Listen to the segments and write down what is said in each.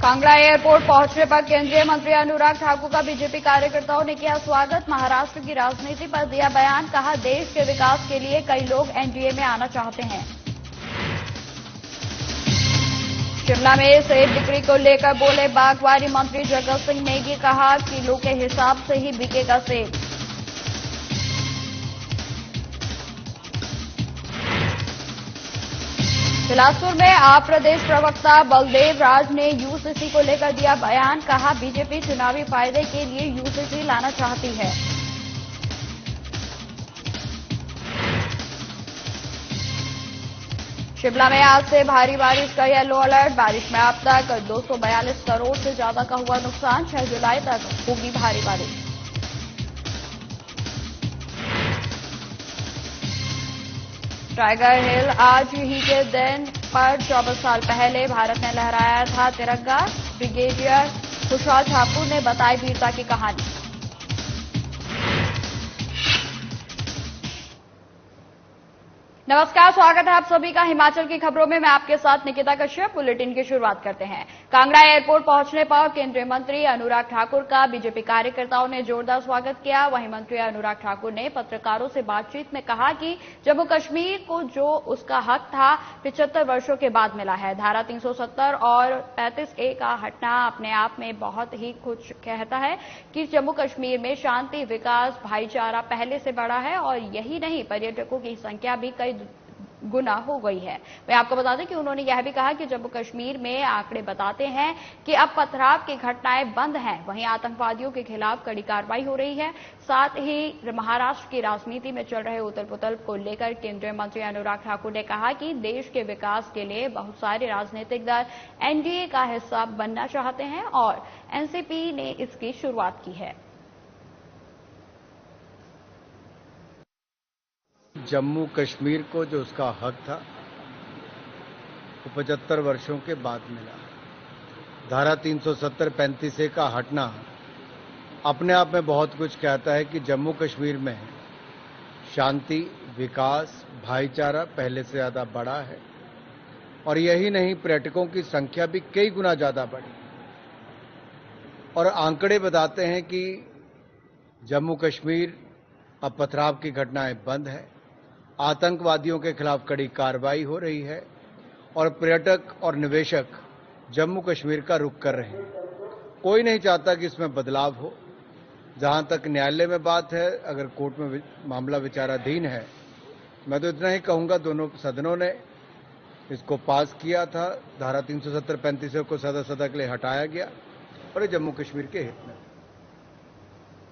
Kangra airport पहुंचने पर केंद्रीय मंत्री अनुराग ठाकुर का बीजेपी कार्यकर्ताओं ने किया स्वागत। महाराष्ट्र की राजनीति पर दिया बयान, कहा देश के विकास के लिए कई लोग एनडीए में आना चाहते हैं। शिमला में सेब बिक्री को लेकर बोले बागवानी मंत्री जगत सिंह नेगी, कहा किलो के हिसाब से ही बिकेगा सेब। बिलासपुर में आप प्रदेश प्रवक्ता बलदेव राज ने यूसीसी को लेकर दिया बयान, कहा बीजेपी चुनावी फायदे के लिए यूसीसी लाना चाहती है। शिमला में आज से भारी बारिश का येलो अलर्ट, बारिश में अब तक 242 करोड़ से ज्यादा का हुआ नुकसान, 6 जुलाई तक होगी भारी बारिश। टाइगर हिल आज ही के दिन पर 24 साल पहले भारत ने लहराया था तिरंगा, ब्रिगेडियर खुशहाल ठाकुर ने बताई वीरता की कहानी। नमस्कार, स्वागत है आप सभी का हिमाचल की खबरों में। मैं आपके साथ निकिता कश्यप। बुलेटिन की शुरुआत करते हैं। कांगड़ा एयरपोर्ट पहुंचने पर केंद्रीय मंत्री अनुराग ठाकुर का बीजेपी कार्यकर्ताओं ने जोरदार स्वागत किया। वहीं मंत्री अनुराग ठाकुर ने पत्रकारों से बातचीत में कहा कि जम्मू कश्मीर को जो उसका हक था 75 वर्षों के बाद मिला है। धारा 370 और 35A का हटना अपने आप में बहुत ही कुछ कहता है कि जम्मू कश्मीर में शांति, विकास, भाईचारा पहले से बढ़ा है और यही नहीं, पर्यटकों की संख्या भी कई गुना हो गई है। मैं आपको बता दें कि उन्होंने यह भी कहा कि जम्मू कश्मीर में आंकड़े बताते हैं कि अब पथराव की घटनाएं बंद हैं, वहीं आतंकवादियों के खिलाफ कड़ी कार्रवाई हो रही है। साथ ही महाराष्ट्र की राजनीति में चल रहे उथल पुथल को लेकर केंद्रीय मंत्री अनुराग ठाकुर ने कहा कि देश के विकास के लिए बहुत सारे राजनीतिक दल एनडीए का हिस्सा बनना चाहते हैं और एनसीपी ने इसकी शुरुआत की है। जम्मू कश्मीर को जो उसका हक था वो 75 वर्षों के बाद मिला। धारा 370 35A का हटना अपने आप में बहुत कुछ कहता है कि जम्मू कश्मीर में शांति, विकास, भाईचारा पहले से ज्यादा बढ़ा है और यही नहीं, पर्यटकों की संख्या भी कई गुना ज्यादा बढ़ी। और आंकड़े बताते हैं कि जम्मू कश्मीर अब पथराव की घटनाएं बंद है, आतंकवादियों के खिलाफ कड़ी कार्रवाई हो रही है और पर्यटक और निवेशक जम्मू कश्मीर का रुख कर रहे हैं। कोई नहीं चाहता कि इसमें बदलाव हो। जहां तक न्यायालय में बात है, अगर कोर्ट में मामला विचाराधीन है, मैं तो इतना ही कहूंगा, दोनों सदनों ने इसको पास किया था। धारा 370 35A को सदा के लिए हटाया गया और ये जम्मू कश्मीर के हित में।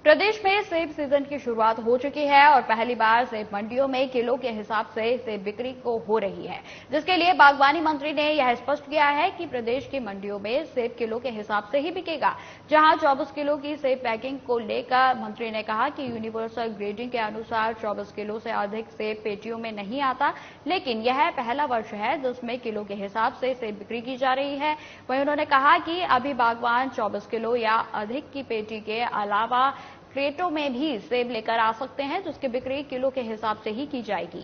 प्रदेश में सेब सीजन की शुरुआत हो चुकी है और पहली बार सेब मंडियों में किलो के हिसाब से सेब बिक्री को हो रही है, जिसके लिए बागवानी मंत्री ने यह स्पष्ट किया है कि प्रदेश की मंडियों में सेब किलो के हिसाब से ही बिकेगा। जहां 24 किलो की सेब पैकिंग को लेकर मंत्री ने कहा कि यूनिवर्सल ग्रेडिंग के अनुसार 24 किलो से अधिक सेब पेटियों में नहीं आता, लेकिन यह पहला वर्ष है जिसमें किलो के हिसाब से सेब बिक्री की जा रही है। वहीं उन्होंने कहा कि अभी बागवान 24 किलो या अधिक की पेटी के अलावा क्रेटों में भी सेब लेकर आ सकते हैं, जिसकी बिक्री किलो के हिसाब से ही की जाएगी।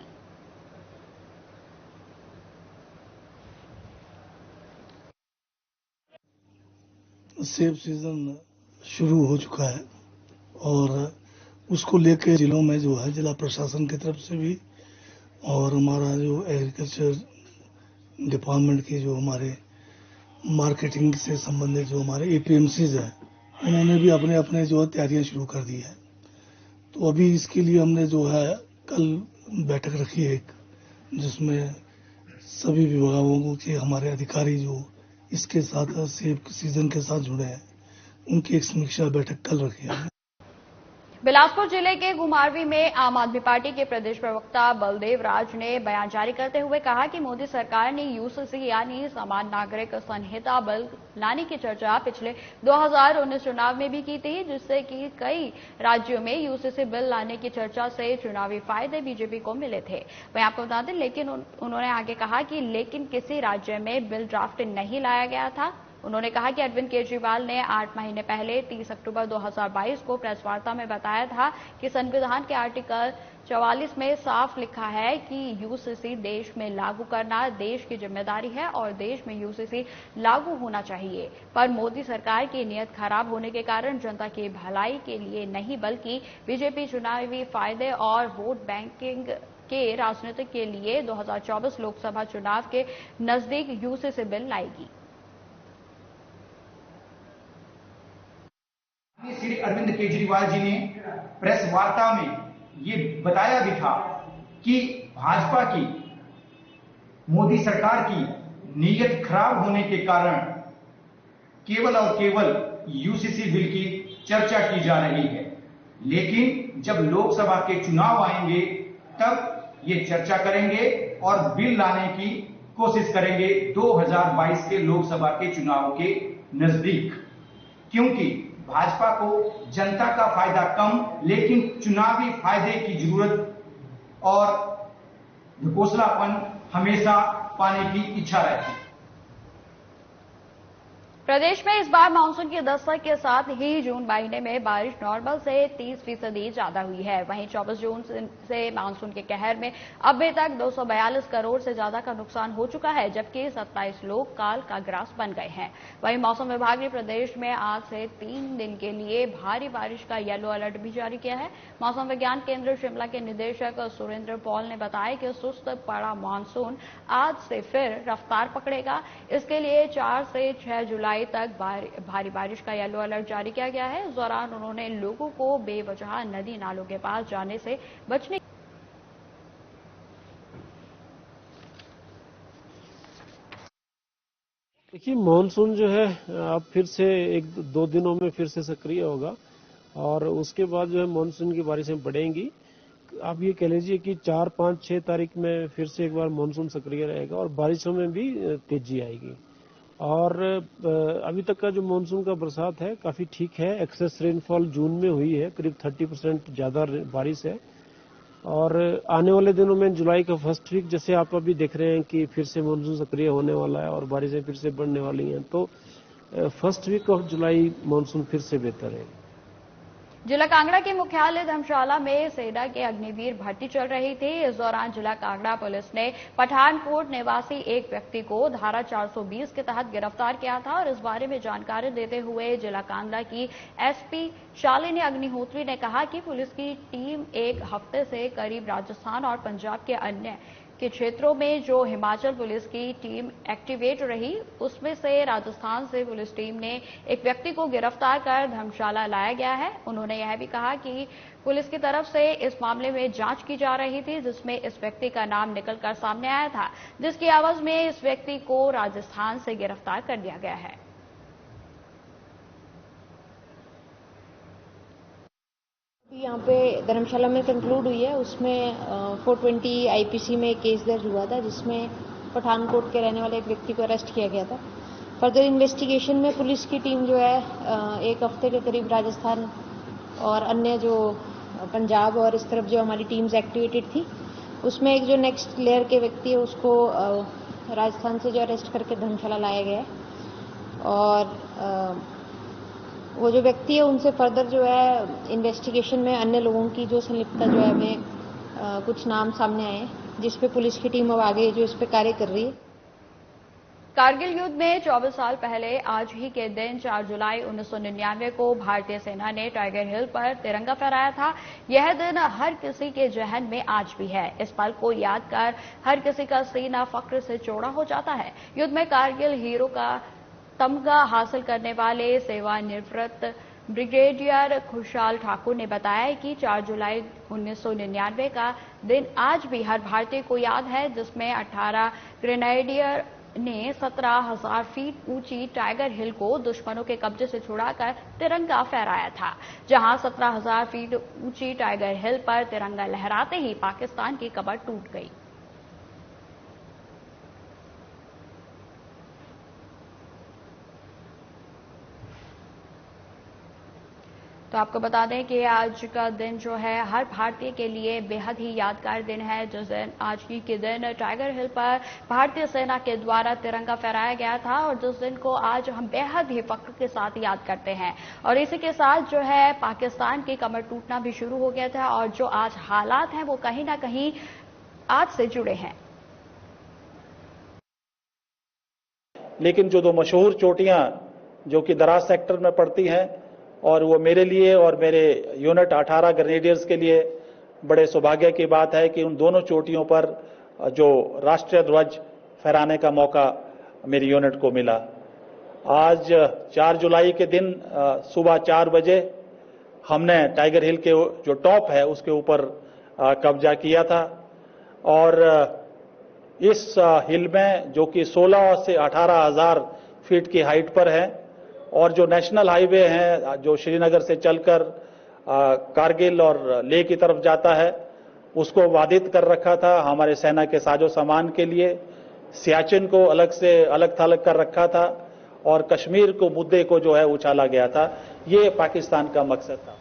सेब सीजन शुरू हो चुका है और उसको लेकर जिलों में जो है जिला प्रशासन की तरफ से भी और हमारा जो एग्रीकल्चर डिपार्टमेंट की जो हमारे मार्केटिंग से संबंधित जो हमारे एपीएमसीज है, उन्होंने भी अपने अपने जो है तैयारियां शुरू कर दी है। तो अभी इसके लिए हमने जो है कल बैठक रखी है एक, जिसमें सभी विभागों के हमारे अधिकारी जो इसके साथ सेब सीजन के साथ जुड़े हैं, उनकी एक समीक्षा बैठक कल रखी है। बिलासपुर जिले के घुमारवी में आम आदमी पार्टी के प्रदेश प्रवक्ता बलदेव राज ने बयान जारी करते हुए कहा कि मोदी सरकार ने यूसीसी यानी समान नागरिक संहिता बिल लाने की चर्चा पिछले 2019 चुनाव में भी की थी, जिससे कि कई राज्यों में यूसीसी बिल लाने की चर्चा से चुनावी फायदे बीजेपी को मिले थे। वहीं आपको बता दें, लेकिन उन्होंने आगे कहा कि लेकिन किसी राज्य में बिल ड्राफ्ट नहीं लाया गया था, उन्होंने कहा कि अरविंद केजरीवाल ने 8 महीने पहले 30 अक्टूबर 2022 को प्रेस वार्ता में बताया था कि संविधान के आर्टिकल 44 में साफ लिखा है कि यूसीसी देश में लागू करना देश की जिम्मेदारी है और देश में यूसीसी लागू होना चाहिए। पर मोदी सरकार की नीयत खराब होने के कारण जनता की भलाई के लिए नहीं बल्कि बीजेपी चुनावी फायदे और वोट बैंकिंग के राजनीति के लिए 2024 लोकसभा चुनाव के नजदीक यूसीसी बिल लाएगी। श्री अरविंद केजरीवाल जी ने प्रेस वार्ता में ये बताया भी था कि भाजपा की मोदी सरकार की नीयत खराब होने के कारण केवल और केवल यूसीसी बिल की चर्चा की जा रही है, लेकिन जब लोकसभा के चुनाव आएंगे तब ये चर्चा करेंगे और बिल लाने की कोशिश करेंगे 2022 के लोकसभा के चुनाव के नजदीक, क्योंकि भाजपा को जनता का फायदा कम लेकिन चुनावी फायदे की जरूरत और घोषणापन हमेशा पाने की इच्छा रहती है। प्रदेश में इस बार मानसून की दस्तक के साथ ही जून महीने में बारिश नॉर्मल से 30% ज्यादा हुई है। वहीं 24 जून से मानसून के कहर में अभी तक 242 करोड़ से ज्यादा का नुकसान हो चुका है, जबकि 27 लोग काल का ग्रास बन गए हैं। वहीं मौसम विभाग ने प्रदेश में आज से 3 दिन के लिए भारी बारिश का येलो अलर्ट भी जारी किया है। मौसम विज्ञान केंद्र शिमला के निदेशक सुरेंद्र पॉल ने बताया कि सुस्त पड़ा मानसून आज से फिर रफ्तार पकड़ेगा। इसके लिए 4 से 6 जुलाई तक भारी बारिश का येलो अलर्ट जारी किया गया है। इस दौरान उन्होंने लोगों को बेवजह नदी नालों के पास जाने से बचने। देखिए, मानसून जो है अब फिर से 1-2 दिनों में फिर से सक्रिय होगा और उसके बाद जो है मानसून की बारिशें बढ़ेंगी। आप ये कह लीजिए कि 4, 5, 6 तारीख में फिर से एक बार मानसून सक्रिय रहेगा और बारिशों में भी तेजी आएगी। और अभी तक का जो मानसून का बरसात है काफी ठीक है। एक्सेस रेनफॉल जून में हुई है, करीब 30% ज्यादा बारिश है और आने वाले दिनों में जुलाई का फर्स्ट वीक जैसे आप अभी देख रहे हैं कि फिर से मानसून सक्रिय होने वाला है और बारिशें फिर से बढ़ने वाली हैं, तो first week of July monsoon फिर से बेहतर है। जिला कांगड़ा के मुख्यालय धर्मशाला में सेना के अग्निवीर भर्ती चल रही थी। इस दौरान जिला कांगड़ा पुलिस ने पठानकोट निवासी एक व्यक्ति को धारा 420 के तहत गिरफ्तार किया था और इस बारे में जानकारी देते हुए जिला कांगड़ा की एसपी शालिनी अग्निहोत्री ने कहा कि पुलिस की टीम एक हफ्ते से करीब राजस्थान और पंजाब के अन्य के क्षेत्रों में जो हिमाचल पुलिस की टीम एक्टिवेट रही, उसमें से राजस्थान से पुलिस टीम ने एक व्यक्ति को गिरफ्तार कर धर्मशाला लाया गया है। उन्होंने यह भी कहा कि पुलिस की तरफ से इस मामले में जांच की जा रही थी, जिसमें इस व्यक्ति का नाम निकलकर सामने आया था, जिसकी आवाज में इस व्यक्ति को राजस्थान से गिरफ्तार कर लिया गया है। यहाँ पे धर्मशाला में कंक्लूड हुई है, उसमें 420 आईपीसी में केस दर्ज हुआ था, जिसमें पठानकोट के रहने वाले एक व्यक्ति को अरेस्ट किया गया था। फर्दर इन्वेस्टिगेशन में पुलिस की टीम जो है एक हफ्ते के करीब राजस्थान और अन्य जो पंजाब और इस तरफ जो हमारी टीम्स एक्टिवेटेड थी, उसमें एक जो नेक्स्ट लेयर के व्यक्ति है उसको राजस्थान से जो अरेस्ट करके धर्मशाला लाया गया है और वो जो व्यक्ति है उनसे फर्दर जो है इन्वेस्टिगेशन में अन्य लोगों की जो संलिप्तता जो है हमें कुछ नाम सामने आए, जिस पे पुलिस की टीम अब आगे जो इस पे कार्य कर रही है। कारगिल युद्ध में 24 साल पहले आज ही के दिन 4 जुलाई 1999 को भारतीय सेना ने टाइगर हिल पर तिरंगा फहराया था। यह दिन हर किसी के जहन में आज भी है। इस पल को याद कर हर किसी का सीना फख्र से चौड़ा हो जाता है। युद्ध में कारगिल हीरो का तमगा हासिल करने वाले सेवानिवृत्त ब्रिगेडियर खुशहाल ठाकुर ने बताया कि 4 जुलाई 1999 का दिन आज भी हर भारतीय को याद है, जिसमें 18 ग्रेनेडियर ने 17,000 फीट ऊंची टाइगर हिल को दुश्मनों के कब्जे से छुड़ाकर तिरंगा फहराया था। जहां 17,000 फीट ऊंची टाइगर हिल पर तिरंगा लहराते ही पाकिस्तान की कमर टूट गई। तो आपको बता दें कि आज का दिन जो है हर भारतीय के लिए बेहद ही यादगार दिन है, जिस दिन आज ही के दिन टाइगर हिल पर भारतीय सेना के द्वारा तिरंगा फहराया गया था और जिस दिन को आज हम बेहद ही फख्र के साथ याद करते हैं। और इसी के साथ जो है पाकिस्तान की कमर टूटना भी शुरू हो गया था और जो आज हालात हैं वो कहीं ना कहीं आज से जुड़े हैं। लेकिन जो दो मशहूर चोटियां जो कि दराज सेक्टर में पड़ती हैं, और वो मेरे लिए और मेरे यूनिट 18 ग्रेनेडियर्स के लिए बड़े सौभाग्य की बात है कि उन दोनों चोटियों पर जो राष्ट्रीय ध्वज फहराने का मौका मेरी यूनिट को मिला। आज 4 जुलाई के दिन सुबह 4 बजे हमने टाइगर हिल के जो टॉप है उसके ऊपर कब्जा किया था और इस हिल में जो कि 16 से 18,000 फीट की हाइट पर है और जो नेशनल हाईवे है जो श्रीनगर से चलकर कारगिल और लेह की तरफ जाता है उसको बाधित कर रखा था हमारे सेना के साजो सामान के लिए। सियाचिन को अलग थलग कर रखा था और कश्मीर को मुद्दे को जो है उछाला गया था। ये पाकिस्तान का मकसद था।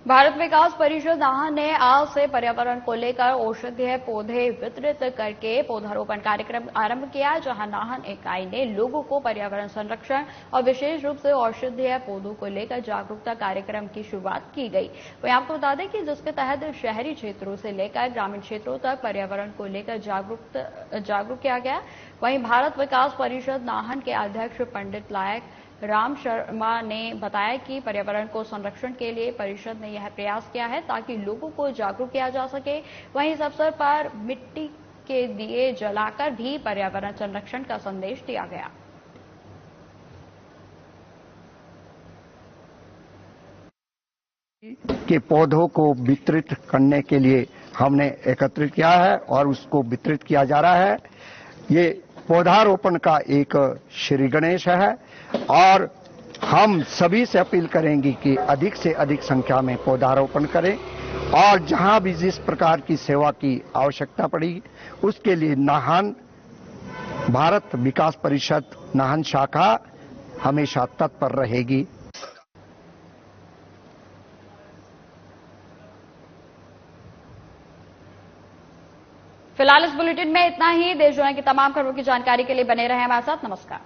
भारत विकास परिषद नाहन ने आज से पर्यावरण को लेकर औषधीय पौधे वितरित करके पौधारोपण कार्यक्रम आरंभ किया, जहां नाहन इकाई ने लोगों को पर्यावरण संरक्षण और विशेष रूप से औषधीय पौधों को लेकर जागरूकता कार्यक्रम की शुरुआत की गई। वहीं आपको बता दें कि जिसके तहत शहरी क्षेत्रों से लेकर ग्रामीण क्षेत्रों तक पर्यावरण को लेकर जागरूक किया गया। वहीं भारत विकास परिषद नाहन के अध्यक्ष पंडित लायक राम शर्मा ने बताया कि पर्यावरण को संरक्षण के लिए परिषद ने यह प्रयास किया है ताकि लोगों को जागरूक किया जा सके। वहीं इस अवसर पर मिट्टी के दिए जलाकर भी पर्यावरण संरक्षण का संदेश दिया गया। के पौधों को वितरित करने के लिए हमने एकत्रित किया है और उसको वितरित किया जा रहा है। ये पौधारोपण का एक श्री गणेश है और हम सभी से अपील करेंगे कि अधिक से अधिक संख्या में पौधारोपण करें और जहां भी जिस प्रकार की सेवा की आवश्यकता पड़ी उसके लिए नाहन भारत विकास परिषद नाहन शाखा हमेशा तत्पर रहेगी। फिलहाल इस बुलेटिन में इतना ही। देश दुनिया की तमाम खबरों की जानकारी के लिए बने रहें हमारे साथ। नमस्कार।